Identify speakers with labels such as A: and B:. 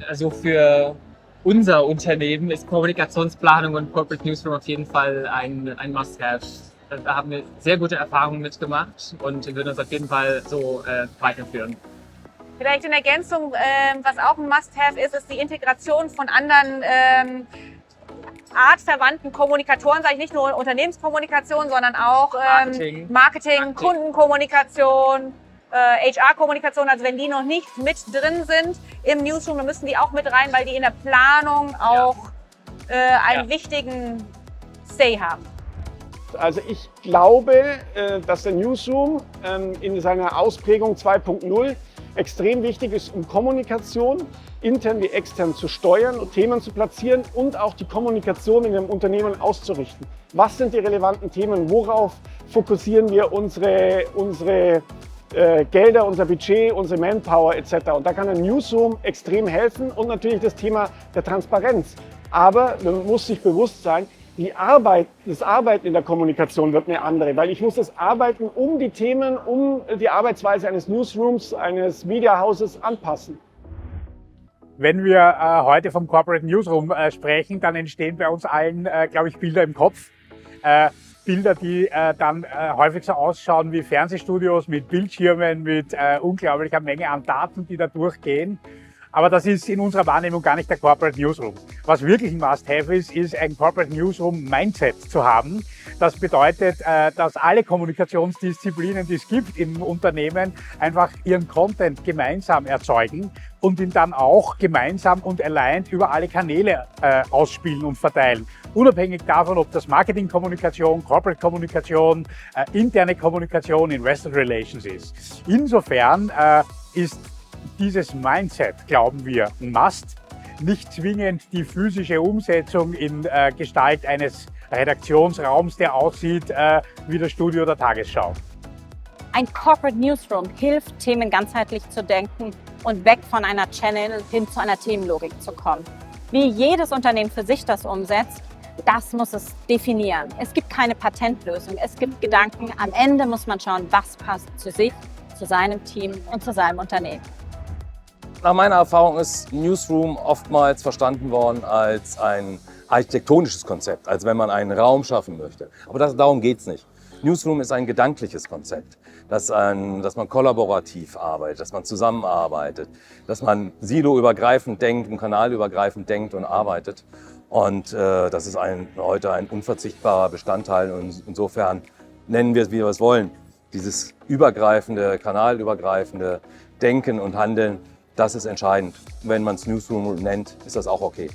A: Also für unser Unternehmen ist Kommunikationsplanung und Corporate Newsroom auf jeden Fall ein Must-Have. Da haben wir sehr gute Erfahrungen mitgemacht und würden uns auf jeden Fall so weiterführen.
B: Vielleicht in Ergänzung, was auch ein Must-Have ist, ist die Integration von anderen artverwandten Kommunikatoren, sage ich nicht nur Unternehmenskommunikation, sondern auch Marketing, Kundenkommunikation, HR-Kommunikation. Also wenn die noch nicht mit drin sind im Newsroom, dann müssen die auch mit rein, weil die in der Planung auch einen wichtigen Say haben.
C: Also ich glaube, dass der Newsroom in seiner Ausprägung 2.0 extrem wichtig ist, um Kommunikation intern wie extern zu steuern und Themen zu platzieren und auch die Kommunikation in dem Unternehmen auszurichten. Was sind die relevanten Themen? Worauf fokussieren wir unsere Gelder, unser Budget, unsere Manpower etc. Und da kann ein Newsroom extrem helfen und natürlich das Thema der Transparenz. Aber man muss sich bewusst sein, das Arbeiten in der Kommunikation wird eine andere, weil ich muss das Arbeiten um die Themen, um die Arbeitsweise eines Newsrooms, eines Mediahauses anpassen.
D: Wenn wir heute vom Corporate Newsroom sprechen, dann entstehen bei uns allen, glaube ich, Bilder im Kopf. Bilder, die dann häufig so ausschauen wie Fernsehstudios mit Bildschirmen, mit unglaublicher Menge an Daten, die da durchgehen. Aber das ist in unserer Wahrnehmung gar nicht der Corporate Newsroom. Was wirklich ein Must-Have ist ein Corporate Newsroom-Mindset zu haben. Das bedeutet, dass alle Kommunikationsdisziplinen, die es gibt im Unternehmen, einfach ihren Content gemeinsam erzeugen und ihn dann auch gemeinsam und aligned über alle Kanäle ausspielen und verteilen. Unabhängig davon, ob das Marketingkommunikation, Corporate-Kommunikation, interne Kommunikation, Investor Relations ist. Insofern ist dieses Mindset, glauben wir, ein Must, nicht zwingend die physische Umsetzung in Gestalt eines Redaktionsraums, der aussieht wie das Studio der Tagesschau.
E: Ein Corporate Newsroom hilft, Themen ganzheitlich zu denken und weg von einer Channel hin zu einer Themenlogik zu kommen. Wie jedes Unternehmen für sich das umsetzt, das muss es definieren. Es gibt keine Patentlösung, es gibt Gedanken. Am Ende muss man schauen, was passt zu sich, zu seinem Team und zu seinem Unternehmen.
F: Nach meiner Erfahrung ist Newsroom oftmals verstanden worden als ein architektonisches Konzept, als wenn man einen Raum schaffen möchte. Aber darum geht es nicht. Newsroom ist ein gedankliches Konzept, dass man kollaborativ arbeitet, dass man zusammenarbeitet, dass man siloübergreifend denkt und kanalübergreifend denkt und arbeitet. Und das ist heute ein unverzichtbarer Bestandteil. Und insofern nennen wir es, wie wir es wollen. Dieses übergreifende, kanalübergreifende Denken und Handeln, das ist entscheidend. Wenn man es Newsroom nennt, ist das auch okay.